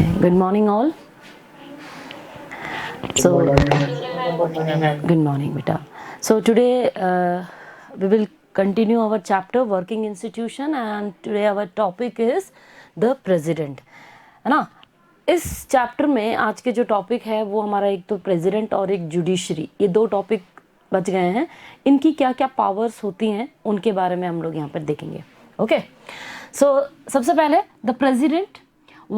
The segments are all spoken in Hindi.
Good morning, all. Good morning, beta. So today we will continue our chapter working institution, and today our topic is the president. है ना. इस चैप्टर में आज के जो टॉपिक है वो हमारा एक तो प्रेसिडेंट और एक जुडिशरी, ये दो टॉपिक बच गए हैं. इनकी क्या क्या पावर्स होती हैं उनके बारे में हम लोग यहाँ पर देखेंगे. ओके. सो सबसे पहले the president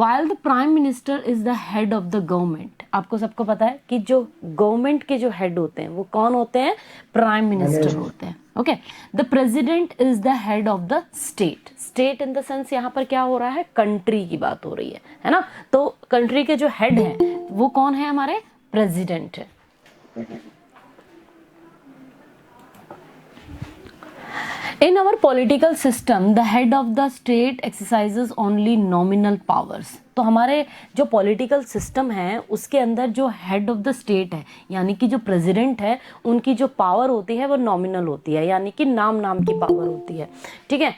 while the prime minister is the head of the government. आपको सबको पता है कि जो गवर्नमेंट के जो हेड होते हैं वो कौन होते हैं? प्राइम मिनिस्टर होते हैं. Okay. The president is the head of the state. State in the sense यहाँ पर क्या हो रहा है? कंट्री की बात हो रही है ना. तो कंट्री के जो हेड हैं वो कौन है? हमारे प्रेसिडेंट है. In our political system, the head of the state exercises only nominal powers. तो हमारे जो पॉलिटिकल सिस्टम है उसके अंदर जो हेड ऑफ द स्टेट है यानी कि जो प्रेसिडेंट है उनकी जो पावर होती है वो नॉमिनल होती है, यानी कि नाम की पावर होती है. ठीक है.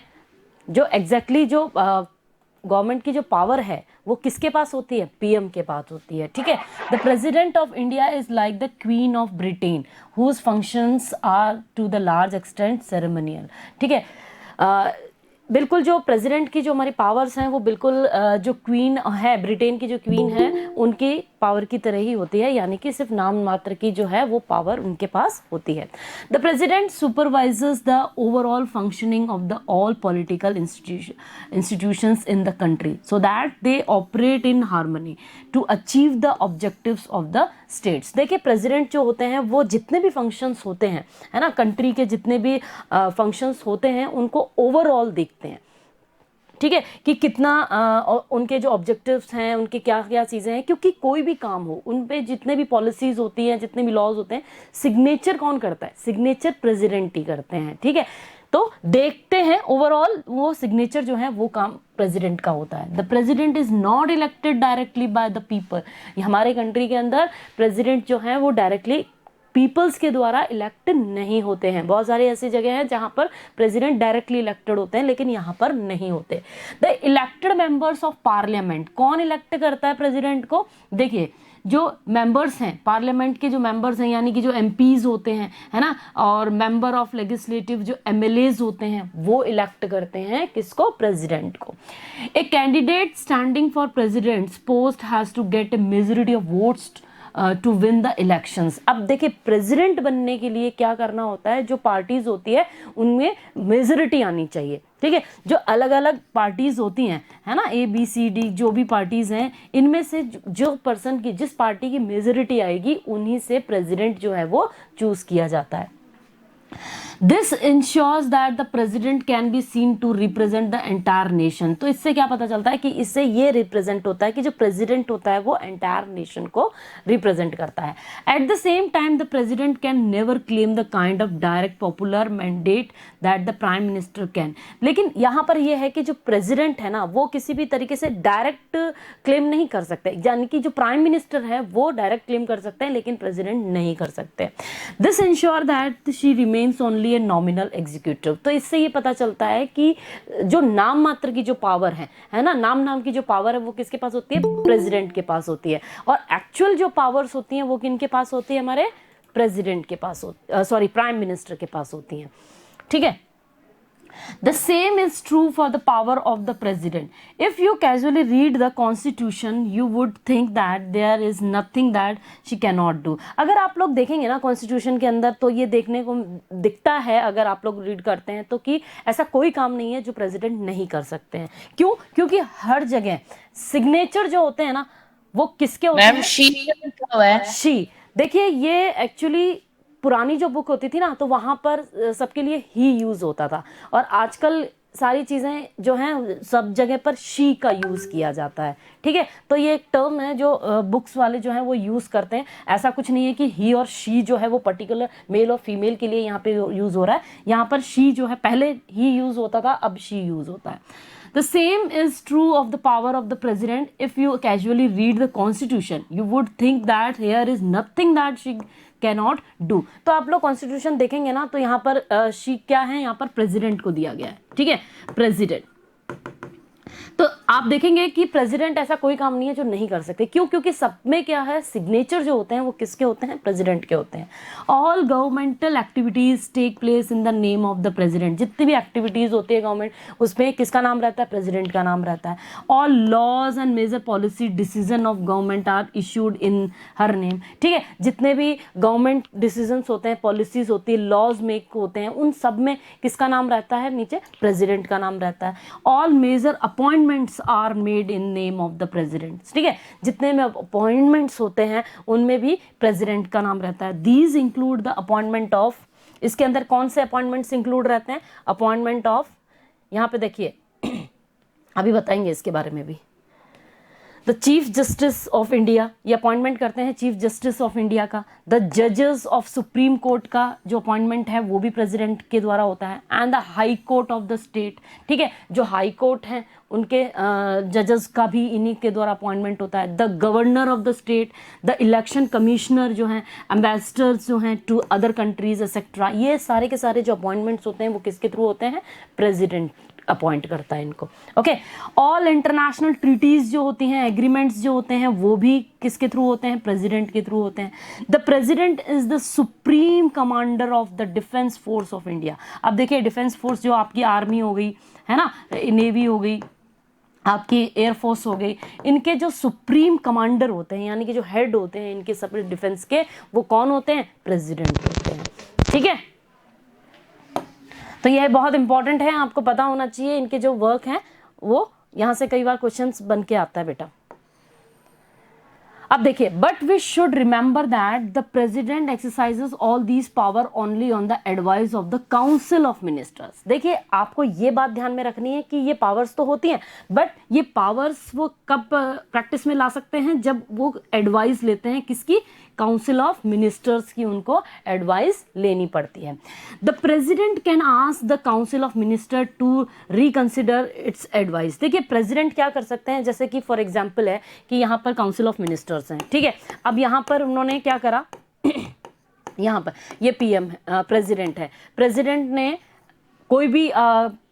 जो एग्जैक्टली जो गवर्नमेंट की जो पावर है वो किसके पास होती है? पीएम के पास होती है. ठीक है. The president of India is like the queen of Britain whose functions are to the large extent ceremonial. ठीक है. बिल्कुल जो प्रेसिडेंट की जो हमारी पावर्स हैं वो बिल्कुल जो क्वीन है, ब्रिटेन की जो क्वीन है उनकी पावर की तरह ही होती है, यानी कि सिर्फ नाम मात्र की जो है वो पावर उनके पास होती है. The president supervises the overall functioning of the all political institutions in the country so that they operate in harmony to achieve the objectives of the states. देखिए प्रेसिडेंट जो होते हैं वो जितने भी फंक्शंस होते हैं है ना, कंट्री के जितने भी फंक्शंस होते हैं उनको ओवरऑल देखते हैं. ठीक है. कि कितना उनके जो ऑब्जेक्टिव्स हैं उनकी क्या क्या चीज़ें हैं, क्योंकि कोई भी काम हो उन पे जितने भी पॉलिसीज होती हैं, जितने भी लॉज होते हैं, सिग्नेचर कौन करता है? सिग्नेचर प्रेसिडेंट ही करते हैं. ठीक है. तो देखते हैं ओवरऑल वो सिग्नेचर जो है वो काम प्रेसिडेंट का होता है. The president is not elected directly by the people. हमारे कंट्री के अंदर प्रेसिडेंट जो है वो डायरेक्टली पीपल्स के द्वारा इलेक्ट नहीं होते हैं. बहुत सारी ऐसी जगह हैं जहां पर प्रेसिडेंट डायरेक्टली इलेक्टेड होते हैं, लेकिन यहां पर नहीं होते. The elected members of parliament, कौन इलेक्ट करता है प्रेसिडेंट को? देखिए जो मेंबर्स हैं पार्लियामेंट के, जो मेंबर्स हैं यानी कि जो एमपीज होते हैं है ना, और मेंबर ऑफ लेजिस्लेटिव जो एमएलएज होते हैं वो इलेक्ट करते हैं किसको? प्रेसिडेंट को. A candidate standing for president's post has to get a majority of votes to win the elections. अब देखिए प्रेसिडेंट बनने के लिए क्या करना होता है? जो पार्टीज होती है उनमें मेजॉरिटी आनी चाहिए. ठीक है. जो अलग अलग पार्टीज होती हैं है ना, ABCD जो भी पार्टीज हैं, इनमें से जो पर्सन की जिस पार्टी की मेजॉरिटी आएगी उन्हीं से प्रेसिडेंट जो है वो चूज किया जाता है. This ensures that the president can be seen to represent the entire nation. तो इससे क्या पता चलता है कि इससे ये रिप्रेजेंट होता है कि जो प्रेसिडेंट होता है वो एंटायर नेशन को रिप्रेजेंट करता है. At the same time the president can never claim the kind of direct popular mandate that the prime minister can. लेकिन यहाँ पर यह है कि जो प्रेसिडेंट है ना वो किसी भी तरीके से डायरेक्ट क्लेम नहीं कर सकते, यानी कि जो प्राइम मिनिस्टर है वो डायरेक्ट क्लेम कर सकते हैं लेकिन प्रेसिडेंट नहीं कर सकते. This ensure that she remains only a nominal executive. तो इससे ये पता चलता है कि जो नाम मात्र की जो पावर है ना, नाम की जो पावर है वो किसके पास होती है? प्रेसिडेंट के पास होती है. और एक्चुअल जो पावर्स होती हैं वो किनके पास होती है? हमारे प्रेसिडेंट के पास प्राइम मिनिस्टर के पास होती हैं. ठीक है. The same is true for the power of the president. If you casually read the constitution, you would think that there is nothing that she cannot do. अगर आप लोग देखेंगे ना कॉन्स्टिट्यूशन के अंदर तो ये देखने को दिखता है, अगर आप लोग रीड करते हैं तो, कि ऐसा कोई काम नहीं है जो प्रेसिडेंट नहीं कर सकते हैं. क्यों? क्योंकि हर जगह सिग्नेचर जो होते हैं ना वो किसके होते हैं? शी. देखिए ये एक्चुअली पुरानी जो बुक होती थी ना तो वहाँ पर सबके लिए ही यूज़ होता था, और आजकल सारी चीज़ें जो हैं सब जगह पर शी का यूज़ किया जाता है. ठीक है. तो ये एक टर्म है जो बुक्स वाले जो हैं वो यूज़ करते हैं. ऐसा कुछ नहीं है कि ही और शी जो है वो पर्टिकुलर मेल और फीमेल के लिए यहाँ पे यूज़ हो रहा है. यहाँ पर शी जो है पहले ही यूज़ होता था, अब शी यूज़ होता है. The same is true of the power of the president. If you casually read the constitution, you would think that here is nothing that she cannot do. तो आप लोग कॉन्स्टिट्यूशन देखेंगे ना तो यहाँ पर शी क्या है? यहाँ पर प्रेसिडेंट को दिया गया है. ठीक है. प्रेसिडेंट. तो आप देखेंगे कि प्रेसिडेंट ऐसा कोई काम नहीं है जो नहीं कर सकते। क्यों? क्योंकि सब में क्या है, सिग्नेचर जो होते हैं वो किसके होते हैं? प्रेसिडेंट के होते हैं। All governmental activities take place in the name of the president. जितनी भी एक्टिविटीज होती है गवर्नमेंट, उसमें किसका नाम रहता है? प्रेसिडेंट का नाम रहता है। All laws and major policy decision of government are issued in her name. ठीक है, जितने भी गवर्नमेंट डिसीजन होते हैं, पॉलिसीज होती है, लॉज मेक होते हैं, उन सब में किसका नाम रहता है? नीचे प्रेसिडेंट का नाम रहता है। All major appointments are made in name of the president. ठीक है, जितने में अपॉइंटमेंट्स होते हैं उनमें भी प्रेसिडेंट का नाम रहता है। These include the appointment of, इसके अंदर कौन से अपॉइंटमेंट्स इंक्लूड रहते हैं? अपॉइंटमेंट ऑफ, यहां पे देखिए अभी बताएंगे इसके बारे में भी। The chief justice of India, ये अपॉइंटमेंट करते हैं चीफ जस्टिस ऑफ इंडिया का। द जजेस ऑफ सुप्रीम कोर्ट का जो अपॉइंटमेंट है वो भी प्रेसिडेंट के द्वारा होता है। And the high court of the state, ठीक है, जो हाई कोर्ट है उनके जजेस का भी इन्हीं के द्वारा अपॉइंटमेंट होता है। The governor of the state, the election commissioner जो हैं, एम्बेसडर्स जो हैं टू अदर कंट्रीज एक्सेट्रा, ये सारे के सारे जो अपॉइंटमेंट्स होते हैं वो किसके थ्रू होते हैं? प्रेसिडेंट अपॉइंट करता है इनको। ओके, ऑल इंटरनेशनल ट्रीटीज जो होती हैं, एग्रीमेंट्स जो होते हैं, वो भी किसके थ्रू होते हैं? प्रेसिडेंट के थ्रू होते हैं। The president is the supreme commander of the defence force of India. अब देखिए, डिफेंस फोर्स जो आपकी आर्मी हो गई है ना, नेवी हो गई, आपकी एयरफोर्स हो गई, इनके जो सुप्रीम कमांडर होते हैं, यानी कि जो हेड होते हैं इनके सब डिफेंस के, वो कौन होते हैं? प्रेसिडेंट होते हैं। ठीक है, तो यह बहुत इंपॉर्टेंट है, आपको पता होना चाहिए। इनके जो वर्क हैं वो यहां से कई बार क्वेश्चंस बन के आता है बेटा। अब देखिए, but we should remember that the president exercises all these power only on the advice of the council of ministers. देखिए, आपको ये बात ध्यान में रखनी है कि ये पावर्स तो होती हैं, बट ये पावर्स वो कब प्रैक्टिस में ला सकते हैं? जब वो एडवाइस लेते हैं किसकी? काउंसिल ऑफ मिनिस्टर्स की उनको एडवाइस लेनी पड़ती है। The president can ask the council of minister to reconsider its advice. देखिए, प्रेसिडेंट क्या कर सकते हैं, जैसे कि फॉर एग्जांपल है कि यहाँ पर काउंसिल ऑफ मिनिस्टर्स हैं, ठीक है, अब यहाँ पर उन्होंने क्या करा यहाँ पर ये पीएम प्रेसिडेंट है, प्रेसिडेंट ने कोई भी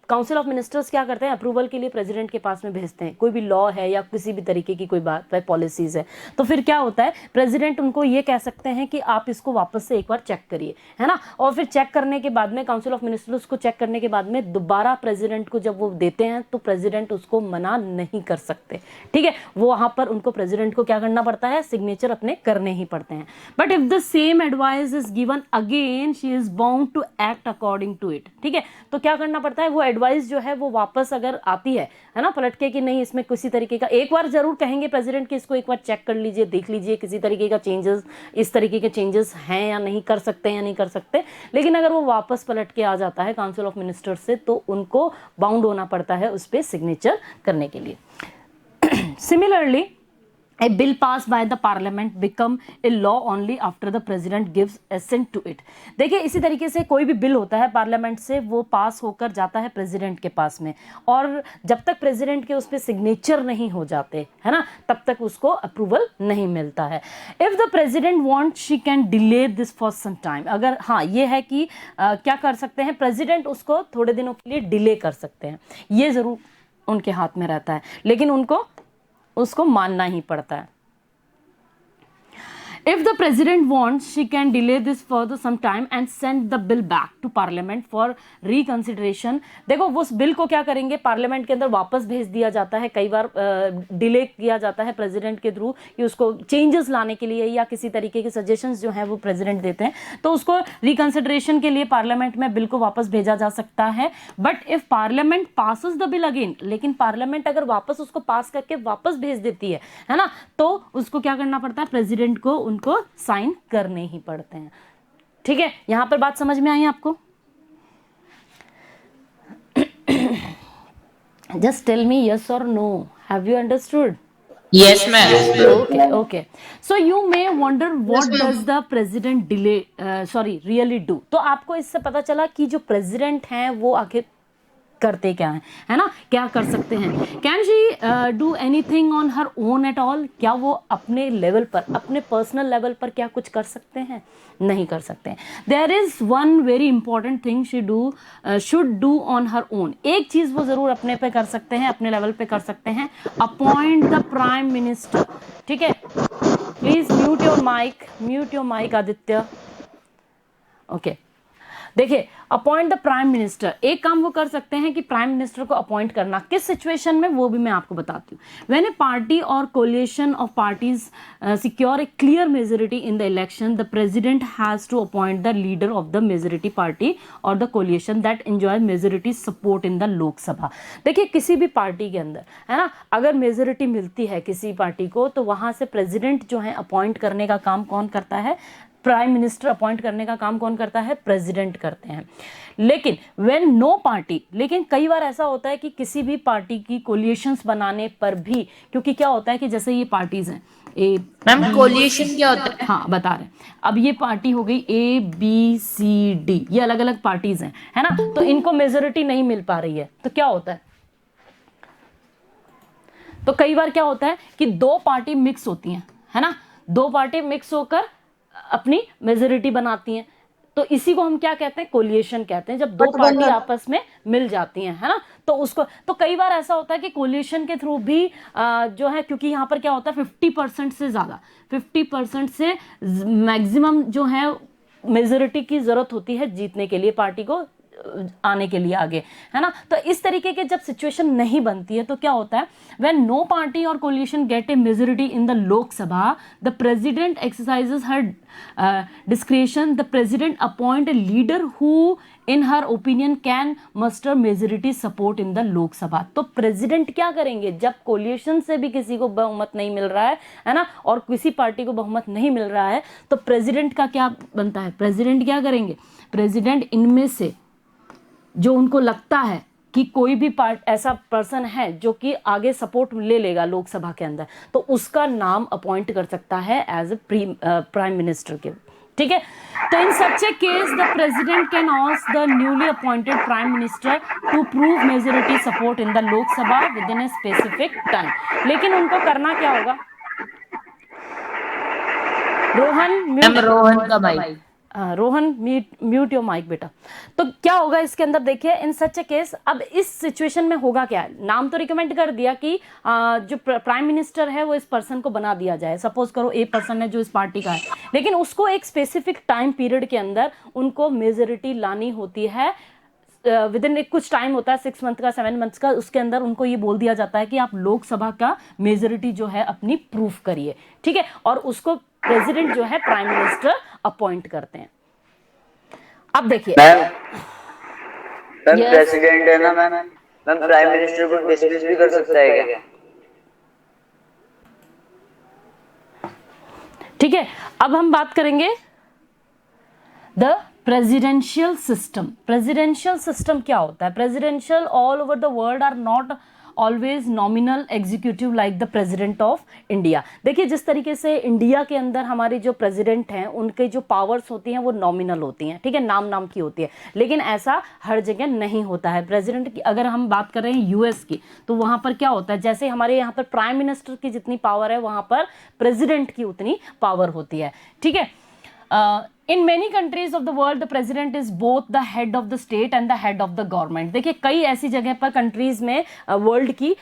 काउंसिल ऑफ मिनिस्टर्स क्या करते हैं? अप्रूवल के लिए प्रेसिडेंट के पास में भेजते हैं। कोई भी लॉ है या किसी भी तरीके की कोई बात है, पॉलिसीज है, तो फिर क्या होता है? प्रेसिडेंट उनको ये कह सकते हैं कि आप इसको वापस से एक बार चेक करिए, है ना, और फिर चेक करने के बाद में काउंसिल ऑफ मिनिस्टर्स को चेक करने के बाद में दोबारा प्रेसिडेंट को जब वो देते हैं तो प्रेसिडेंट उसको मना नहीं कर सकते। ठीक है, वो वहां पर उनको प्रेसिडेंट को क्या करना पड़ता है? सिग्नेचर अपने करने ही पड़ते हैं। But if the same advice is given again, she is bound to act according to it. ठीक है, तो क्या करना पड़ता है? वो एडवाइस जो है वो वापस अगर आती है ना, पलट के कि नहीं इसमें किसी तरीके का, एक बार जरूर कहेंगे प्रेसिडेंट कि इसको एक बार चेक कर लीजिए, देख लीजिए किसी तरीके का चेंजेस, इस तरीके के चेंजेस हैं या नहीं, कर सकते हैं या नहीं कर सकते। लेकिन अगर वो वापस पलट के आ जाता है काउंसिल ऑफ मिनिस्टर्स से, तो उनको बाउंड होना पड़ता है उस पर सिग्नेचर करने के लिए। Similarly, A bill passed by the parliament become a law only after the president gives assent to it। देखिए, इसी तरीके से कोई भी बिल होता है पार्लियामेंट से, वो पास होकर जाता है प्रेसिडेंट के पास में, और जब तक प्रेसिडेंट के उस पर सिग्नेचर नहीं हो जाते, है ना, तब तक उसको अप्रूवल नहीं मिलता है। If the president want, she can delay this for some time. अगर हाँ, ये है कि क्या कर सकते हैं प्रेसिडेंट, उसको थोड़े दिनों के लिए डिले कर सकते हैं, ये जरूर उनके हाथ में रहता है, लेकिन उनको उसको मानना ही पड़ता है। If the president wants, she can delay this further some time and send the bill back to parliament for reconsideration। देखो, वो उस बिल को क्या करेंगे? पार्लियामेंट के अंदर वापस भेज दिया जाता है। कई बार डिले किया जाता है प्रेसिडेंट के थ्रू कि उसको चेंजेस लाने के लिए या किसी तरीके के सजेशंस जो है वो प्रेसिडेंट देते हैं, तो उसको रिकंसिडरेशन के लिए पार्लियामेंट में बिल को वापस भेजा जा सकता है। But if parliament passes the bill again, लेकिन पार्लियामेंट अगर वापस उसको पास करके वापस भेज देती है ना, तो उसको क्या करना पड़ता है? प्रेसिडेंट को उनको साइन करने ही पड़ते हैं। ठीक है, यहां पर बात समझ में आई आपको? जस्ट टेल मी यस और no, have you understood? Yes, ma'am. Okay. So you may wonder what does the president really do? तो आपको इससे पता चला कि जो प्रेसिडेंट हैं वो आखिर करते क्या है ना, क्या कर सकते हैं। Can she do anything on her own at all, क्या वो अपने लेवल पर, अपने पर्सनल लेवल पर क्या कुछ कर सकते हैं, नहीं कर सकते हैं। There is one very important thing she should do on her own, एक चीज वो जरूर अपने पे कर सकते हैं, अपने लेवल पे कर सकते हैं, अपॉइंट द प्राइम मिनिस्टर। ठीक है, please mute your mic Aditya. Okay, देखिए अपॉइंट द प्राइम मिनिस्टर, एक काम वो कर सकते हैं कि प्राइम मिनिस्टर को अपॉइंट करना, किस सिचुएशन में वो भी मैं आपको बताती हूँ। व्हेन ए पार्टी और coalition of parties secure a clear majority in the election, the president has to appoint the leader of the majority party और the coalition that enjoy majority support in the Lok Sabha. देखिए किसी भी पार्टी के अंदर है ना, अगर मेजोरिटी मिलती है किसी पार्टी को, तो वहां से प्रेसिडेंट जो है अपॉइंट करने का काम कौन करता है, प्राइम मिनिस्टर अपॉइंट करने का काम कौन करता है, प्रेसिडेंट करते हैं। लेकिन व्हेन नो पार्टी, लेकिन कई बार ऐसा होता है कि किसी भी पार्टी की कोलिशंस बनाने पर भी, क्योंकि क्या होता है कि जैसे ये पार्टीज हैं ए, मैम कोलिशन क्या होता है? हाँ बता रहे हैं, अब ये पार्टी हो गई ए बी सी डी, ये अलग अलग पार्टीज हैं है ना, तो इनको मेजोरिटी नहीं मिल पा रही है, तो क्या होता है, तो कई बार क्या होता है कि दो पार्टी मिक्स होती हैं है ना, दो पार्टी मिक्स होकर अपनी मेजोरिटी बनाती हैं, तो इसी को हम क्या कहते हैं, कोलिशन कहते हैं, जब दो पार्टी आपस में मिल जाती हैं है ना, तो उसको, तो कई बार ऐसा होता है कि कोलिशन के थ्रू भी जो है, क्योंकि यहाँ पर क्या होता है 50% से ज्यादा, 50% से मैक्सिमम जो है मेजोरिटी की जरूरत होती है जीतने के लिए, पार्टी को आने के लिए आगे है ना। तो इस तरीके के जब सिचुएशन नहीं बनती है तो क्या होता है, व्हेन नो पार्टी और coalition get a majority in the Lok Sabha, the president exercises her discretion, the president appoint a leader who in her opinion can muster majority support in the Lok Sabha. तो प्रेसिडेंट क्या करेंगे, जब कोलिशन से भी किसी को बहुमत नहीं मिल रहा है ना, और किसी पार्टी को बहुमत नहीं मिल रहा है, तो प्रेसिडेंट का क्या बनता है, प्रेसिडेंट क्या करेंगे, प्रेसिडेंट इनमें से जो उनको लगता है कि कोई भी ऐसा पर्सन है जो कि आगे सपोर्ट ले लेगा लोकसभा के अंदर, तो उसका नाम अपॉइंट कर सकता है एज ए प्राइम मिनिस्टर के। ठीक है, तो in such a case the president can ask the newly appointed prime minister to prove majority support in the Lok Sabha within a specific time. लेकिन उनको करना क्या होगा, रोहन का भाई, रोहन म्यूट योर माइक बेटा। तो क्या होगा इसके अंदर, देखिए इन सच ए केस, अब इस सिचुएशन में होगा क्या, नाम तो रिकमेंड कर दिया कि जो प्राइम मिनिस्टर है वो इस पर्सन को बना दिया जाए, सपोज करो ए पर्सन है जो इस पार्टी का है, लेकिन उसको एक स्पेसिफिक टाइम पीरियड के अंदर उनको मेजोरिटी लानी होती है, विद इन कुछ टाइम होता है 6 मंथ का 7 मंथ का, उसके अंदर उनको ये बोल दिया जाता है कि आप लोकसभा का मेजोरिटी जो है अपनी प्रूफ करिए। ठीक है, और उसको प्रेसिडेंट जो है प्राइम मिनिस्टर अपॉइंट करते हैं। अब देखिए मैम प्रेसिडेंट है ना मैम प्राइम मिनिस्टर को डिसमिस भी कर सकता है क्या? ठीक है, अब हम बात करेंगे the presidential system. Presidential system क्या होता है, presidential all over the world are not always nominal executive like the president of India. देखिए जिस तरीके से इंडिया के अंदर हमारे जो प्रेसिडेंट हैं उनके जो पावर्स होती हैं वो नॉमिनल होती हैं, ठीक है, नाम की होती है, लेकिन ऐसा हर जगह नहीं होता है। प्रेसिडेंट की अगर हम बात कर रहे हैं यूएस की, तो वहां पर क्या होता है, जैसे हमारे यहाँ पर प्राइम मिनिस्टर की जितनी पावर है वहां पर प्रेसिडेंट की उतनी पावर होती है। ठीक है, in many countries of the world the president is both the head of the state and the head of the government। देखिए कई ऐसी जगह पर कंट्रीज में वर्ल्ड की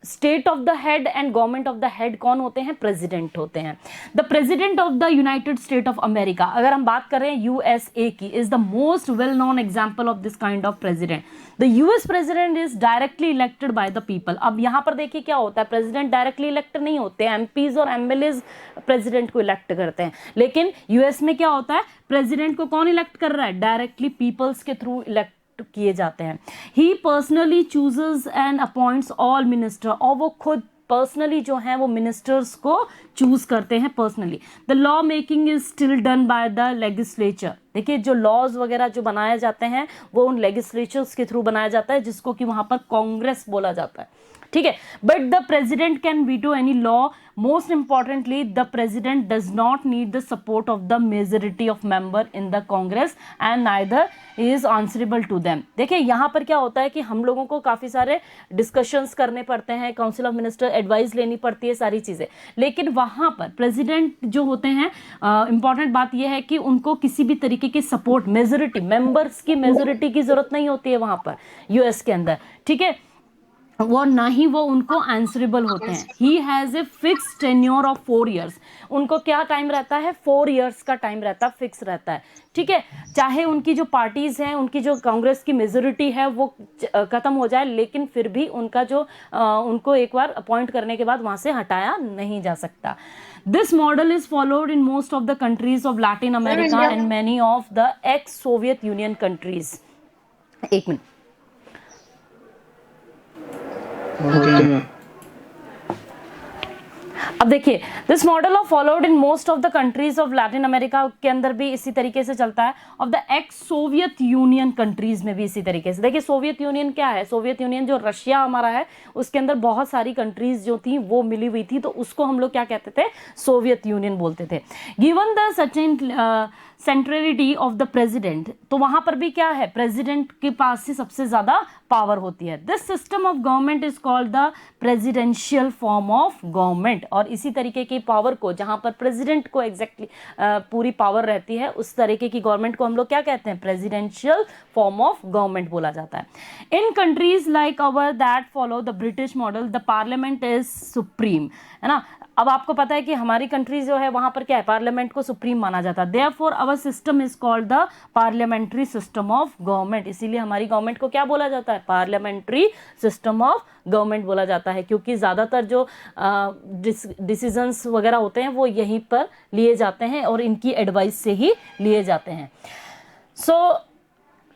state of the head and government of the head कौन होते हैं, प्रेसिडेंट होते हैं। The president of the United state of America, अगर हम बात कर रहे हैं यूएसए की, is the most well known example of this kind of president. The US president is directly elected by the people. अब यहाँ पर देखिए क्या होता है, प्रेसिडेंट डायरेक्टली इलेक्ट नहीं होते, एमपीज और एमएलएज प्रेसिडेंट को इलेक्ट करते हैं, लेकिन यूएस में क्या होता है, प्रेसिडेंट को कौन इलेक्ट कर रहा है, डायरेक्टली पीपल्स के थ्रू इलेक्ट किए जाते हैं। He personally chooses and appoints all minister, और वो खुद पर्सनली जो है वो मिनिस्टर्स को चूज करते हैं personally. The law making is still done by the legislature, देखिए जो लॉज वगैरह जो बनाए जाते हैं वो उन लेजिस्लेचर्स के थ्रू बनाया जाता है, जिसको कि वहां पर कांग्रेस बोला जाता है, ठीक है। But the president can veto any law. Most importantly the president does not need the support of the majority of member in the Congress and neither is answerable to them. देखिए यहाँ पर क्या होता है कि हम लोगों को काफी सारे डिस्कशंस करने पड़ते हैं, काउंसिल ऑफ मिनिस्टर एडवाइस लेनी पड़ती है, सारी चीजें, लेकिन वहां पर प्रेसिडेंट जो होते हैं, इंपॉर्टेंट बात यह है कि उनको किसी भी तरीके की सपोर्ट, मेजोरिटी, मेंबर्स की मेजोरिटी की जरूरत नहीं होती है वहां पर यूएस के अंदर, ठीक है। वो ना ही वो उनको आंसरेबल होते हैं। He has a fix tenure of 4 years। उनको क्या टाइम रहता है? 4 years का टाइम रहता है, फिक्स रहता है, ठीक है। चाहे उनकी जो पार्टीज हैं, उनकी जो कांग्रेस की मेजोरिटी है वो खत्म हो जाए, लेकिन फिर भी उनका जो उनको एक बार अपॉइंट करने के बाद वहां से हटाया नहीं जा सकता। This model is followed in most of the countries of Latin America and many of the x Soviet union countries. एक मिनट। अब देखिए, this model of followed in most of the countries of Latin America के अंदर भी इसी तरीके से चलता है, of the x Soviet union countries में भी इसी तरीके से। देखिए सोवियत यूनियन क्या है? सोवियत यूनियन जो रशिया हमारा है, उसके अंदर बहुत सारी कंट्रीज जो थी वो मिली हुई थी, तो उसको हम लोग क्या कहते थे? सोवियत यूनियन बोलते थे। Given the certain centrality of the president, तो वहां पर भी क्या है? प्रेसिडेंट के पास ही सबसे ज्यादा पावर होती है। This system of government is called the presidential form of government. और इसी तरीके की पावर को, जहां पर प्रेसिडेंट को एग्जैक्टली पूरी पावर रहती है, उस तरीके की गवर्नमेंट को हम लोग क्या कहते हैं? प्रेसिडेंशियल फॉर्म ऑफ गवर्नमेंट बोला जाता है। In countries like our that follow the British model, the parliament is supreme, है ना। अब आपको पता है कि हमारी कंट्री जो है वहां पर क्या है? पार्लियामेंट को सुप्रीम माना जाता है। Therefore our system is called the parliamentary system of government. इसीलिए हमारी गवर्नमेंट को क्या बोला जाता है? पार्लियामेंट्री सिस्टम ऑफ गवर्नमेंट बोला जाता है, क्योंकि ज्यादातर जो डिसीजंस वगैरह होते हैं वो यहीं पर लिए जाते हैं और इनकी एडवाइस से ही लिए जाते हैं।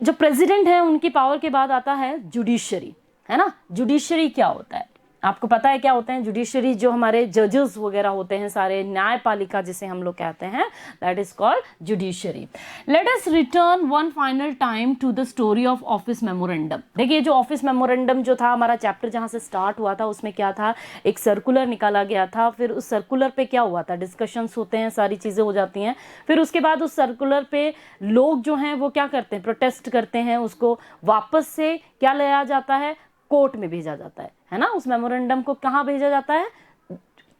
जो प्रेसिडेंट है उनकी पावर के बाद आता है जुडिशरी, है ना। जुडिशरी क्या होता है? आपको पता है क्या होते हैं जुडिशरी? जो हमारे जजेस वगैरह होते हैं, सारे न्यायपालिका जिसे हम लोग कहते हैं, that is called judiciary. Let us return one final time to the story of office memorandum. देखिए जो ऑफिस मेमोरेंडम जो था, हमारा चैप्टर जहां से स्टार्ट हुआ था, उसमें क्या था? एक सर्कुलर निकाला गया था। फिर उस सर्कुलर पे क्या हुआ था? डिस्कशंस होते हैं, सारी चीजें हो जाती हैं। फिर उसके बाद उस सर्कुलर पे लोग जो हैं वो क्या करते हैं? प्रोटेस्ट करते हैं। उसको वापस से क्या लाया जाता है? कोर्ट में भेजा जाता है ना। उस मेमोरेंडम को कहाँ भेजा जाता है?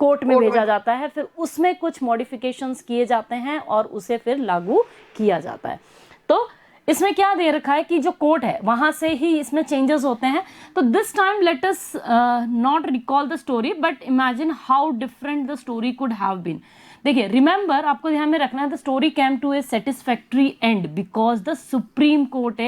कोर्ट में भेजा जाता है। फिर उसमें कुछ मॉडिफिकेशंस किए जाते हैं और उसे फिर लागू किया जाता है। तो इसमें क्या दे रखा है कि जो कोर्ट है वहां से ही इसमें चेंजेस होते हैं। तो this time let us not recall the story but imagine how different the story could have been. देखिए रिमेंबर, आपको ध्यान में रखना है, the story came to a satisfactory end because the supreme court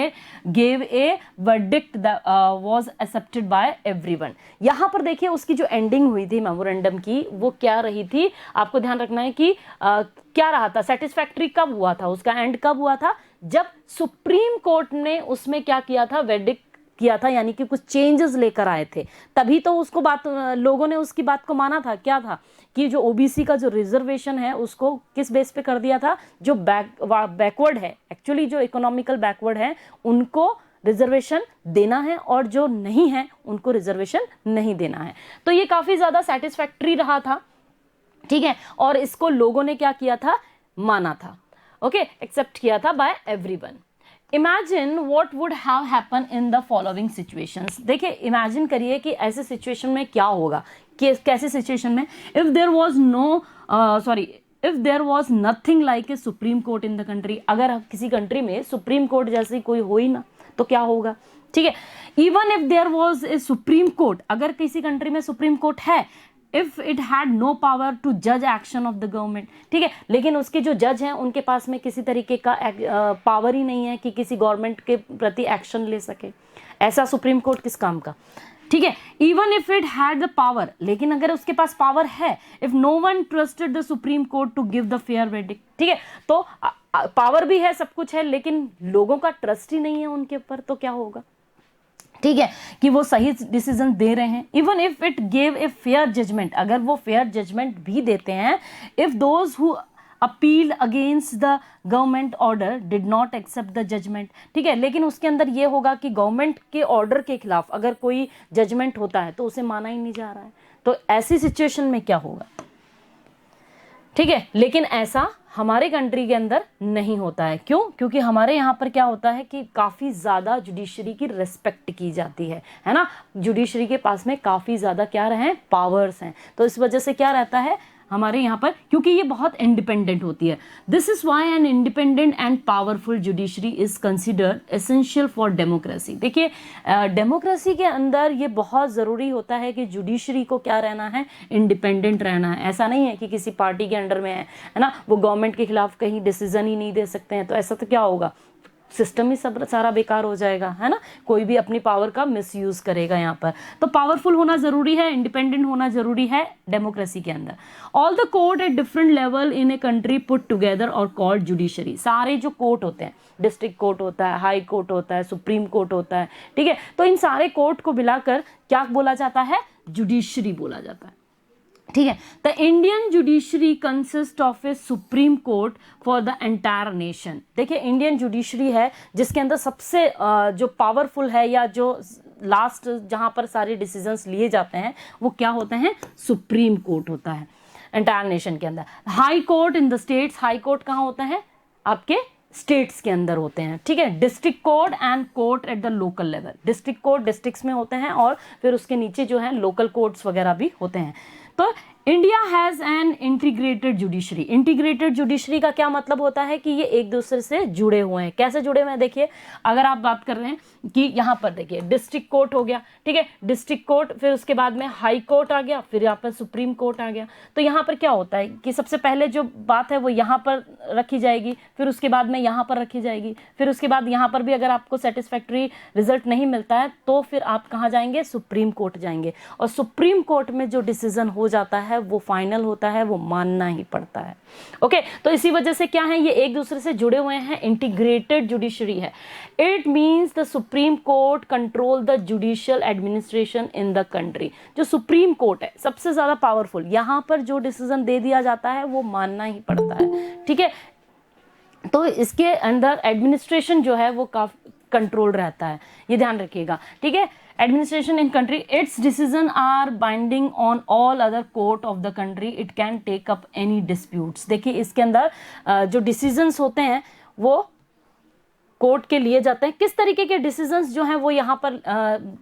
gave a verdict was accepted by everyone. यहां पर देखिए उसकी जो एंडिंग हुई थी मेमोरेंडम की, वो क्या रही थी? आपको ध्यान रखना है कि क्या रहा था? सेटिस्फैक्ट्री कब हुआ था? उसका एंड कब हुआ था? जब सुप्रीम कोर्ट ने उसमें क्या किया था? वर्डिक्ट किया था, यानी कि कुछ चेंजेस लेकर आए थे, तभी तो उसको लोगों ने उसकी बात को माना था। क्या था कि जो ओबीसी का जो रिजर्वेशन है उसको किस बेस पे कर दिया था? जो बैकवर्ड है, एक्चुअली जो इकोनॉमिकल बैकवर्ड है, उनको रिजर्वेशन देना है और जो नहीं है उनको रिजर्वेशन नहीं देना है। तो ये काफी ज्यादा सेटिस्फैक्ट्री रहा था, ठीक है। और इसको लोगों ने क्या किया था? माना था, ओके, एक्सेप्ट किया था by everyone. Imagine what would have happen in the following situations. देखिए इमेजिन करिए कि ऐसे सिचुएशन में क्या होगा। कैसे सिचुएशन में? If there was nothing like a supreme court in the country. अगर किसी कंट्री में सुप्रीम कोर्ट जैसी कोई हो ही ना, तो क्या होगा? ठीक है। Even if there was a supreme court, अगर किसी कंट्री में सुप्रीम कोर्ट है, if it had no power to जज एक्शन ऑफ द गवर्नमेंट, ठीक है, लेकिन उसके जो जज हैं उनके पास में किसी तरीके का पावर ही नहीं है कि किसी गवर्नमेंट के प्रति एक्शन ले सके। ऐसा सुप्रीम कोर्ट किस काम का? ठीक है। Even if it had the power, लेकिन अगर उसके पास पावर है, if no one trusted the supreme court to give the fair verdict, ठीक है, तो पावर भी है, सब कुछ है, लेकिन लोगों का ट्रस्ट ही नहीं है उनके ऊपर, तो क्या होगा? ठीक है, कि वो सही डिसीजन दे रहे हैं। Even if it gave a fair judgment, अगर वो फेयर जजमेंट भी देते हैं, if those who appeal against the government order, did not accept the judgment. ठीक है, लेकिन उसके अंदर ये होगा कि गवर्नमेंट के ऑर्डर के खिलाफ अगर कोई जजमेंट होता है तो उसे माना ही नहीं जा रहा है, तो ऐसी सिचुएशन में क्या होगा। ठीक है, लेकिन ऐसा हमारे कंट्री के अंदर नहीं होता है। क्यों? क्योंकि हमारे यहाँ पर क्या होता है कि काफ़ी ज़्यादा जुडिशरी की रिस्पेक्ट की जाती है ना। जुडिशरी के पास में काफ़ी ज़्यादा क्या रहे पावर्स हैं, तो इस वजह से क्या रहता है हमारे यहाँ पर, क्योंकि ये बहुत इंडिपेंडेंट होती है। This is why an independent and powerful judiciary is considered essential for democracy. देखिए, डेमोक्रेसी के अंदर ये बहुत ज़रूरी होता है कि जुडिशरी को क्या रहना है, इंडिपेंडेंट रहना है। ऐसा नहीं है कि किसी पार्टी के अंडर में है ना, वो गवर्नमेंट के खिलाफ कहीं डिसीजन ही नहीं दे सकते हैं, तो ऐसा तो क्या होगा, सिस्टम ही सब सारा बेकार हो जाएगा, है ना। कोई भी अपनी पावर का मिसयूज करेगा यहाँ पर। तो पावरफुल होना जरूरी है, इंडिपेंडेंट होना जरूरी है डेमोक्रेसी के अंदर। All the court at different level in a country put together और कॉल्ड जुडिशरी। सारे जो कोर्ट होते हैं, डिस्ट्रिक्ट कोर्ट होता है, हाई कोर्ट होता है, सुप्रीम कोर्ट होता है, ठीक है, तो इन सारे कोर्ट को मिलाकर क्या बोला जाता है, जुडिशरी बोला जाता है। ठीक है, the Indian judiciary consist of A supreme court for the entire nation. देखिए, इंडियन जुडिशरी है जिसके अंदर सबसे जो पावरफुल है या जो लास्ट जहां पर सारे डिसीजंस लिए जाते हैं वो क्या होते हैं, सुप्रीम कोर्ट होता है एंटायर नेशन के अंदर। High court in the states, high court कहाँ होता है, आपके स्टेट्स के अंदर होते हैं। ठीक है, district court and court at the local level. District court districts में होते हैं और फिर उसके नीचे जो है लोकल कोर्ट्स वगैरह भी होते हैं। तो India has an integrated judiciary. Integrated judiciary का क्या मतलब होता है कि ये एक दूसरे से जुड़े हुए हैं। कैसे जुड़े हुए हैं, देखिए, अगर आप बात कर रहे हैं कि यहाँ पर देखिए डिस्ट्रिक्ट कोर्ट हो गया, ठीक है, डिस्ट्रिक्ट कोर्ट, फिर उसके बाद में हाई कोर्ट आ गया, फिर यहाँ पर सुप्रीम कोर्ट आ गया। तो यहाँ पर क्या होता है कि सबसे पहले जो बात है वो यहाँ पर रखी जाएगी, फिर उसके बाद में यहाँ पर रखी जाएगी, फिर उसके बाद यहाँ पर भी अगर आपको सेटिस्फैक्ट्री रिजल्ट नहीं मिलता है तो फिर आप कहाँ जाएंगे, सुप्रीम कोर्ट जाएंगे। और सुप्रीम कोर्ट में जो डिसीजन हो जाता है वो फाइनल होता है, वो मानना ही पड़ता है। ओके, तो इसी वजह से क्या है, ये एक दूसरे से जुड़े हुए हैं, इंटीग्रेटेड जुडिशरी है। It means the supreme court control the judicial administration in the country. जो सुप्रीम कोर्ट है सबसे ज्यादा पावरफुल, यहाँ पर जो डिसीजन दे दिया जाता है वो मानना ही पड़ता है। ठीक है, तो इसके अंदर एडमिनिस्ट्रेशन जो है वो काफी कंट्रोल रहता है, ये ध्यान रखिएगा। ठीक है, administration in country, its decision are binding on all other court of the country, it can take up any disputes. देखिए, इसके अंदर जो डिसीजंस होते हैं वो कोर्ट के लिए जाते हैं। किस तरीके के डिसीजंस जो हैं वो यहाँ पर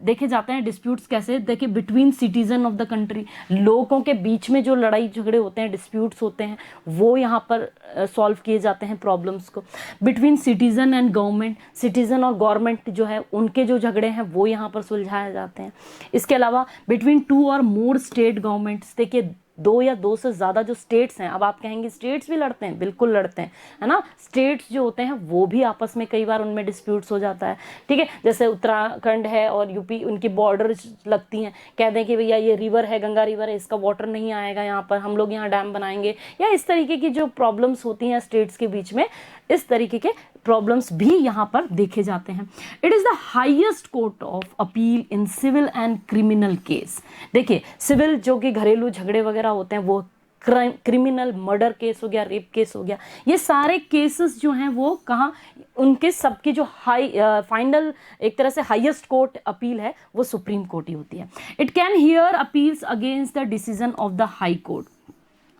देखे जाते हैं। डिस्प्यूट्स कैसे, देखिए, between citizen of the country, लोगों के बीच में जो लड़ाई झगड़े होते हैं, डिस्प्यूट्स होते हैं, वो यहाँ पर सॉल्व किए जाते हैं प्रॉब्लम्स को। Between citizen and government, citizen और गवर्नमेंट जो है उनके जो झगड़े हैं वो यहाँ पर सुलझाए जाते हैं। इसके अलावा बिटवीन 2 और मोर स्टेट गवर्नमेंट्स, देखिए 2 या 2 से ज़्यादा जो स्टेट्स हैं, अब आप कहेंगे स्टेट्स भी लड़ते हैं, बिल्कुल लड़ते हैं, है ना। स्टेट्स जो होते हैं वो भी आपस में कई बार उनमें डिस्प्यूट्स हो जाता है। ठीक है, जैसे उत्तराखंड है और यूपी, उनकी बॉर्डर लगती हैं, कह दें कि भैया ये रिवर है, गंगा रिवर है, इसका वाटर नहीं आएगा यहाँ पर, हम लोग यहाँ डैम बनाएंगे, या इस तरीके की जो प्रॉब्लम्स होती हैं स्टेट्स के बीच में, इस तरीके के प्रॉब्लम्स भी यहाँ पर देखे जाते हैं। It is the highest court of appeal in civil and criminal case. देखिए, सिविल जो कि घरेलू झगड़े वगैरह होते हैं, वो क्रिमिनल मर्डर केस हो गया, रेप केस हो गया, ये सारे केसेस जो हैं वो कहाँ, उनके सबकी जो हाई फाइनल एक तरह से हाईएस्ट कोर्ट अपील है वो सुप्रीम कोर्ट ही होती है। It can hear appeals against the decision of the high court.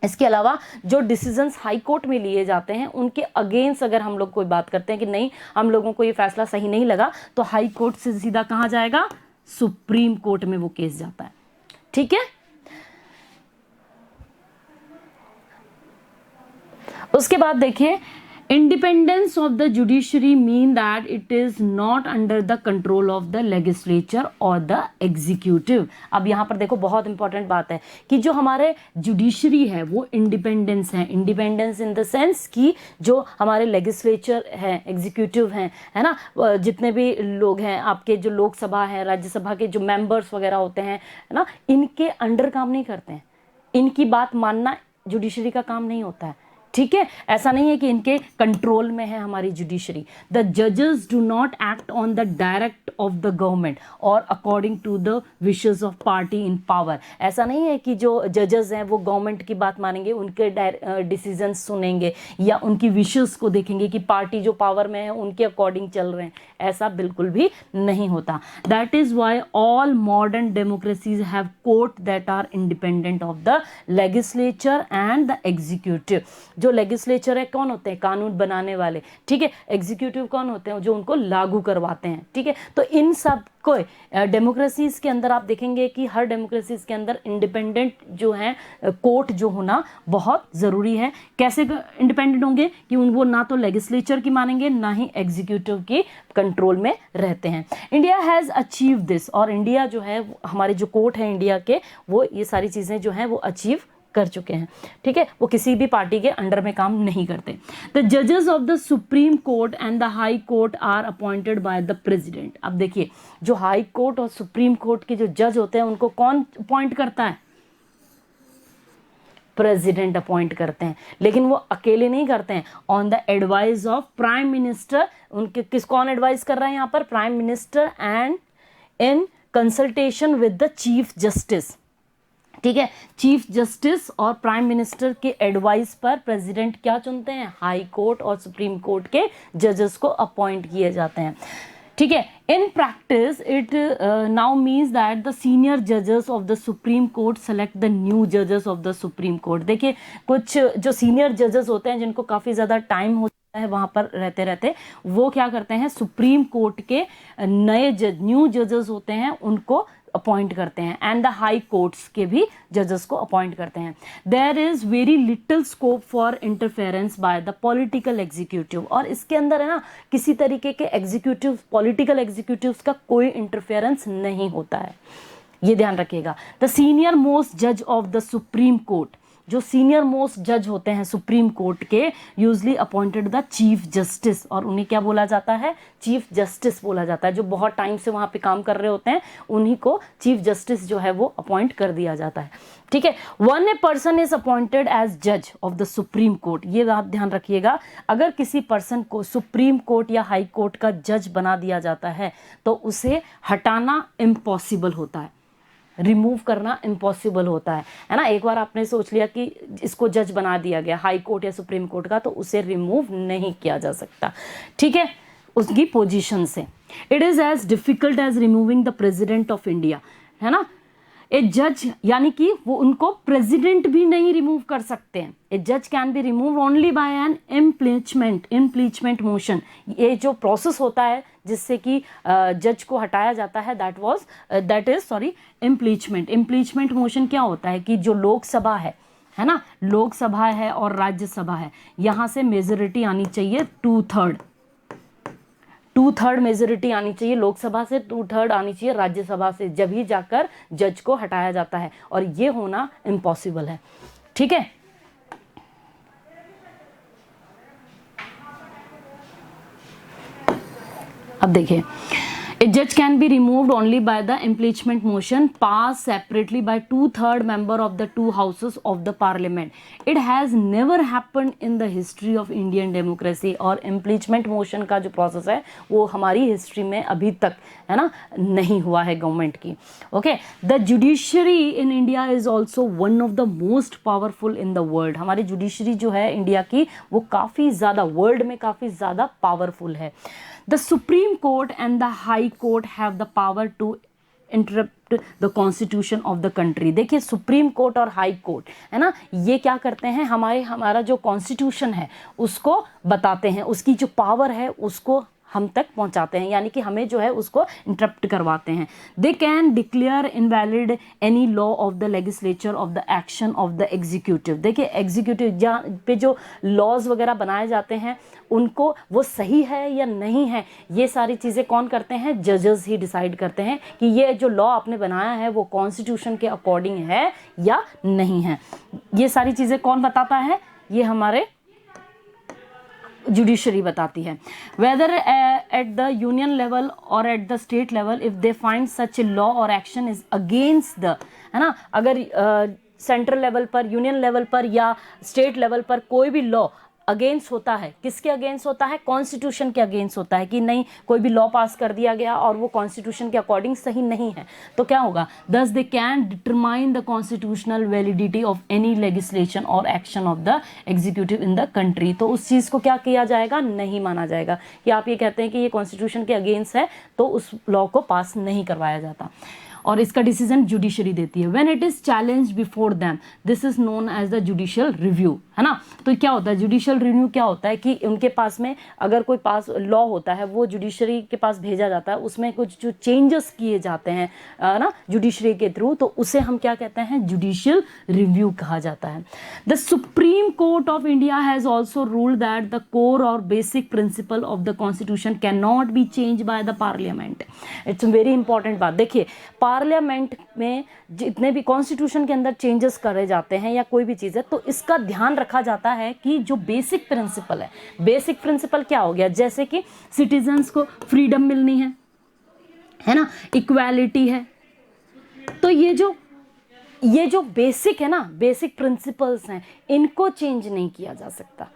इसके अलावा जो डिसीजंस हाई कोर्ट में लिए जाते हैं उनके अगेंस्ट अगर हम लोग कोई बात करते हैं कि नहीं, हम लोगों को ये फैसला सही नहीं लगा, तो हाई कोर्ट से सीधा कहाँ जाएगा, सुप्रीम कोर्ट में वो केस जाता है। ठीक है, उसके बाद देखिए, independence of the judiciary mean that it is not under the control of the legislature और द एग्जीक्यूटिव। अब यहाँ पर देखो, बहुत इंपॉर्टेंट बात है कि जो हमारे जुडिशरी है वो इंडिपेंडेंस है। इंडिपेंडेंस इन द सेंस कि जो हमारे लेजिस्लेचर है, एग्जीक्यूटिव हैं, है ना, जितने भी लोग हैं आपके, जो लोकसभा है, राज्यसभा के जो मेंबर्स वगैरह होते हैं, है ना, इनके अंडर काम नहीं करते हैं। इनकी बात मानना जुडिशरी का काम नहीं होता है। ठीक है, ऐसा नहीं है कि इनके कंट्रोल में है हमारी जुडिशरी। द जजेस do not act on the direct of the government और according to the wishes of party in power. ऐसा नहीं है कि जो जजेस हैं वो गवर्नमेंट की बात मानेंगे, उनके डिसीजन सुनेंगे या उनकी विशेस को देखेंगे कि पार्टी जो पावर में है उनके अकॉर्डिंग चल रहे हैं, ऐसा बिल्कुल भी नहीं होता। That is why all modern democracies have court that are independent of the legislature and the executive. जो लेजिस्लेचर है कौन होते हैं? कानून बनाने वाले, ठीक है। एग्जीक्यूटिव कौन होते हैं? जो उनको लागू करवाते हैं, ठीक है। तो इन सब को डेमोक्रेसीज के अंदर आप देखेंगे कि हर डेमोक्रेसीज के अंदर इंडिपेंडेंट जो है कोर्ट जो होना बहुत ज़रूरी है। कैसे इंडिपेंडेंट होंगे? कि वो ना तो लेजिस्लेचर की मानेंगे ना ही एग्जीक्यूटिव की कंट्रोल में रहते हैं। इंडिया हैज़ अचीव दिस, और इंडिया जो है हमारे जो कोर्ट है इंडिया के, वो ये सारी चीज़ें जो हैं वो अचीव कर चुके हैं, ठीक है। वो किसी भी पार्टी के अंडर में काम नहीं करते। द जजेस of the supreme court and the high court are appointed by the president. अब देखिए, जो हाई कोर्ट और सुप्रीम कोर्ट के जो जज होते हैं उनको कौन अपॉइंट करता है? प्रेसिडेंट अपॉइंट करते हैं, लेकिन वो अकेले नहीं करते हैं, on the advice of prime minister. उनके कौन एडवाइस कर रहा है यहाँ पर? Prime minister and in consultation with the chief justice, ठीक है। चीफ जस्टिस और प्राइम मिनिस्टर के एडवाइस पर प्रेसिडेंट क्या चुनते हैं? हाई कोर्ट और सुप्रीम कोर्ट के जजेस को अपॉइंट किए जाते हैं, ठीक है। In practice it now means that the senior जजेस of the supreme court select the new जजेस ऑफ द सुप्रीम कोर्ट। देखिए, कुछ जो सीनियर जजेस होते हैं जिनको काफ़ी ज़्यादा टाइम होता है वहाँ पर रहते रहते, वो क्या करते हैं? सुप्रीम कोर्ट के नए न्यू जजेस होते हैं उनको अपॉइंट करते हैं, एंड द हाई कोर्ट्स के भी जजेस को अपॉइंट करते हैं। There is very little scope for interference by the political executive, और इसके अंदर है ना किसी तरीके के एग्जीक्यूटिव, पॉलिटिकल एग्जीक्यूटिव्स का कोई इंटरफेरेंस नहीं होता है, ये ध्यान रखिएगा। द सीनियर मोस्ट जज ऑफ द सुप्रीम कोर्ट, जो सीनियर मोस्ट जज होते हैं सुप्रीम कोर्ट के, usually appointed the chief justice, और उन्हें क्या बोला जाता है? चीफ जस्टिस बोला जाता है। जो बहुत टाइम से वहाँ पे काम कर रहे होते हैं उन्हीं को चीफ जस्टिस जो है वो अपॉइंट कर दिया जाता है, ठीक है। One a person is appointed as जज ऑफ द सुप्रीम कोर्ट, ये बात ध्यान रखिएगा। अगर किसी पर्सन को सुप्रीम कोर्ट या हाई कोर्ट का जज बना दिया जाता है तो उसे हटाना इम्पॉसिबल होता है, रिमूव करना इम्पॉसिबल होता है ना। एक बार आपने सोच लिया कि इसको जज बना दिया गया हाई कोर्ट या सुप्रीम कोर्ट का, तो उसे रिमूव नहीं किया जा सकता, ठीक है, उसकी पोजीशन से। It is as difficult as removing the president of India, है ना। ए जज यानी कि वो उनको प्रेसिडेंट भी नहीं रिमूव कर सकते हैं। ए जज can be remove only by an impeachment motion. ये जो प्रोसेस होता है जिससे कि जज को हटाया जाता है, दैट इज इम्पीचमेंट मोशन। क्या होता है कि जो लोकसभा है ना, लोकसभा है और राज्यसभा है, यहाँ से मेजोरिटी आनी चाहिए 2/3 मेजोरिटी आनी चाहिए लोकसभा से, 2/3 आनी चाहिए राज्यसभा से, जब ही जाकर जज को हटाया जाता है, और ये होना इम्पॉसिबल है, ठीक है। अब देखिए, ए जज can be removed only by the impeachment motion pass separately by 2/3 member of the 2 houses of the parliament. It has never happened in the history of Indian democracy. और इम्पीचमेंट मोशन का जो प्रोसेस है वो हमारी हिस्ट्री में अभी तक, है ना, नहीं हुआ है गवर्नमेंट की, okay. The judiciary in India is also one of the most powerful in the world. हमारी जुडिशरी जो है इंडिया की वो काफ़ी ज़्यादा, वर्ल्ड में काफ़ी ज़्यादा पावरफुल है। The Supreme Court and the High Court have the power to interrupt the constitution of the country। देखिए, सुप्रीम कोर्ट और हाई कोर्ट, है ना, ये क्या करते हैं? हमारा जो कॉन्स्टिट्यूशन है उसको बताते हैं, उसकी जो पावर है उसको हम तक पहुंचाते हैं, यानी कि हमें जो है उसको इंटरप्ट करवाते हैं। They can declare invalid any law of the legislature of the action of the executive. देखिए, एग्जीक्यूटिव जहाँ पे जो लॉज वगैरह बनाए जाते हैं उनको वो सही है या नहीं है, ये सारी चीज़ें कौन करते हैं? जजेस ही डिसाइड करते हैं कि ये जो लॉ आपने बनाया है वो कॉन्स्टिट्यूशन के अकॉर्डिंग है या नहीं है। ये सारी चीज़ें कौन बताता है? ये हमारे जुडिशरी बताती है। Whether at the union level और at the state level, if they find such a law और एक्शन इज अगेंस्ट द, है ना, अगर सेंट्रल लेवल पर, यूनियन लेवल पर या स्टेट लेवल पर कोई भी लॉ अगेंस्ट होता है, किसके अगेंस्ट होता है? कॉन्स्टिट्यूशन के अगेंस्ट होता है कि नहीं, कोई भी लॉ पास कर दिया गया और वो कॉन्स्टिट्यूशन के अकॉर्डिंग सही नहीं है, तो क्या होगा? Thus they can determine the constitutional validity of any legislation और action of the executive in the country. तो उस चीज़ को क्या किया जाएगा? नहीं माना जाएगा कि आप ये कहते हैं कि ये कॉन्स्टिट्यूशन के अगेंस्ट है, तो उस लॉ को पास नहीं करवाया जाता और इसका डिसीजन जुडिशरी देती है। When it is challenge before them, this is known as the judicial review, है ना। तो क्या होता है जुडिशियल रिव्यू? क्या होता है कि उनके पास में अगर कोई पास लॉ होता है वो जुडिशरी के पास भेजा जाता है, उसमें कुछ जो चेंजेस किए जाते हैं ना जुडिशरी के थ्रू, तो उसे हम क्या कहते हैं? जुडिशियल रिव्यू कहा जाता है। The supreme court of India has also ruled that the core और basic principle of the constitution can not be change by the parliament. It's very important बात। देखिए, पार्लियामेंट में जितने भी कॉन्स्टिट्यूशन के अंदर चेंजेस करे जाते हैं या कोई भी चीज़ है, तो इसका ध्यान रखा जाता है कि जो बेसिक प्रिंसिपल है, बेसिक प्रिंसिपल क्या हो गया? जैसे कि सिटीजन्स को फ्रीडम मिलनी है ना, इक्वालिटी है, तो ये जो बेसिक है ना, बेसिक प्रिंसिपल्स हैं, इनको चेंज नहीं किया जा सकता।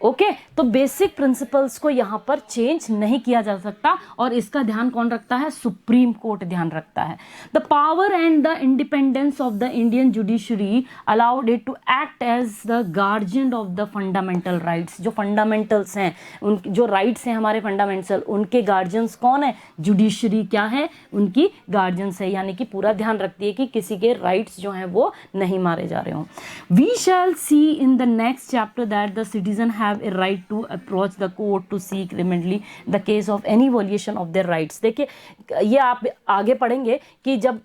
ओके, तो बेसिक प्रिंसिपल्स को यहाँ पर चेंज नहीं किया जा सकता और इसका ध्यान कौन रखता है? सुप्रीम कोर्ट ध्यान रखता है। The power and the independence of the Indian judiciary allowed it to act as the guardian of the fundamental rights. जो फंडामेंटल्स हैं, उन जो राइट्स हैं हमारे फंडामेंटल, उनके गार्जियंस कौन है? जुडिशरी क्या है? उनकी गार्जियंस है, यानी कि पूरा ध्यान रखती है कि किसी के राइट्स जो हैं वो नहीं मारे जा रहे हों। We shall see in the next chapter that the citizen have a right to approach the court to seek remedy in the case of any violation of their rights। देखिए, ये आप आगे पढ़ेंगे कि जब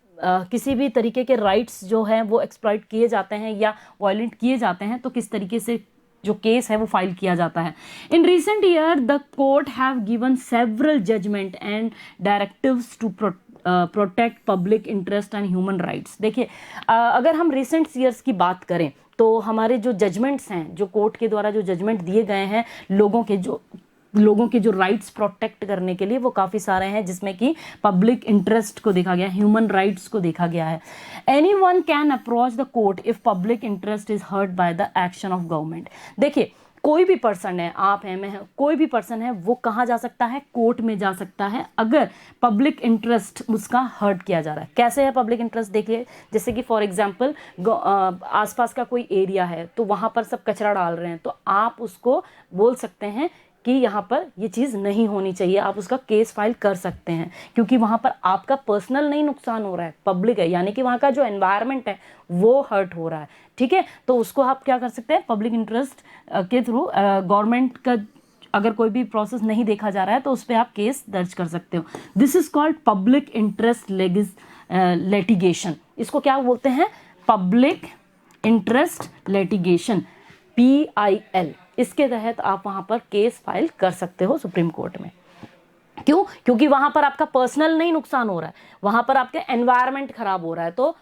किसी भी तरीके के राइट्स जो हैं वो एक्सप्लॉइट किए जाते हैं या वायलेंट किए जाते हैं, तो किस तरीके से जो केस है वो फाइल किया जाता है। In recent year the court have given several judgment and directives to protect public interest and human rights. देखिए, अगर हम रिसेंट ईयर्स की बात करें तो हमारे जो जजमेंट्स हैं, जो कोर्ट के द्वारा जो जजमेंट दिए गए हैं लोगों के जो राइट्स प्रोटेक्ट करने के लिए, वो काफ़ी सारे हैं, जिसमें कि पब्लिक इंटरेस्ट को देखा गया, ह्यूमन राइट्स को देखा गया है। Anyone can approach the court if public interest is hurt by the action of government. देखिए, कोई भी पर्सन है, आप हैं, मैं है, कोई भी पर्सन है, वो कहाँ जा सकता है? कोर्ट में जा सकता है अगर पब्लिक इंटरेस्ट उसका हर्ट किया जा रहा है। कैसे है पब्लिक इंटरेस्ट? देखिए, जैसे कि फॉर एग्जांपल आसपास का कोई एरिया है, तो वहाँ पर सब कचरा डाल रहे हैं, तो आप उसको बोल सकते हैं कि यहाँ पर ये चीज़ नहीं होनी चाहिए, आप उसका केस फाइल कर सकते हैं, क्योंकि वहाँ पर आपका पर्सनल नहीं नुकसान हो रहा है, पब्लिक है, यानी कि वहाँ का जो एनवायरनमेंट है वो हर्ट हो रहा है। ठीक है, तो उसको आप क्या कर सकते हैं? पब्लिक इंटरेस्ट के थ्रू गवर्नमेंट का अगर कोई भी प्रोसेस नहीं देखा जा रहा है तो उस पर आप केस दर्ज कर सकते हो। This is called public interest litigation. इसको क्या बोलते हैं? Public interest litigation, PIL। इसके तहत आप वहां पर केस फाइल कर सकते हो सुप्रीम कोर्ट में। क्यों? क्योंकि वहां पर आपका पर्सनल नहीं नुकसान हो रहा है, वहां पर आपका एनवायरनमेंट खराब हो रहा है, तो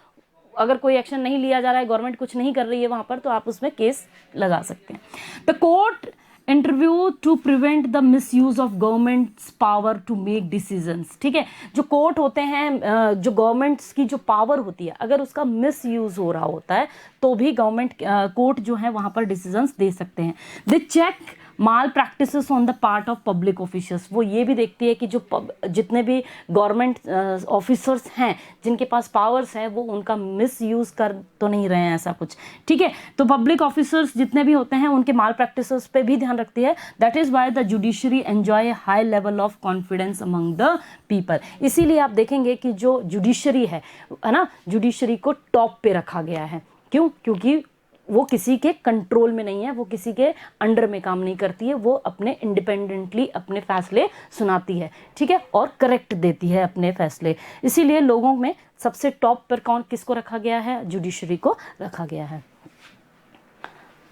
अगर कोई एक्शन नहीं लिया जा रहा है, गवर्नमेंट कुछ नहीं कर रही है वहां पर, तो आप उसमें केस लगा सकते हैं। The court intervenes to prevent the misuse of government's power to make decisions. ठीक है, जो कोर्ट होते हैं, जो गवर्नमेंट्स की जो पावर होती है, अगर उसका मिसयूज हो रहा होता है तो भी गवर्नमेंट कोर्ट जो है वहां पर डिसीजंस दे सकते हैं। They check malpractices on the part of public officers. वो ये भी देखती है कि जो जितने भी गवर्नमेंट ऑफिसर्स हैं, जिनके पास पावर्स हैं, वो उनका मिस यूज़ कर तो नहीं रहे हैं, ऐसा कुछ। ठीक है, तो पब्लिक ऑफिसर्स जितने भी होते हैं उनके माल प्रैक्टिसेस पे भी ध्यान रखती है। That is why the judiciary enjoy high level of confidence among the people. इसीलिए आप देखेंगे कि जो जुडिशरी है ना, जुडिशरी को टॉप पे रखा गया है। क्यों? क्योंकि वो किसी के कंट्रोल में नहीं है, वो किसी के अंडर में काम नहीं करती है, वो अपने इंडिपेंडेंटली अपने फैसले सुनाती है। ठीक है, और करेक्ट देती है अपने फैसले। इसीलिए लोगों में सबसे टॉप पर किसको रखा गया है? जुडिशरी को रखा गया है।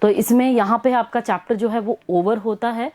तो इसमें यहाँ पे आपका चैप्टर जो है वो ओवर होता है।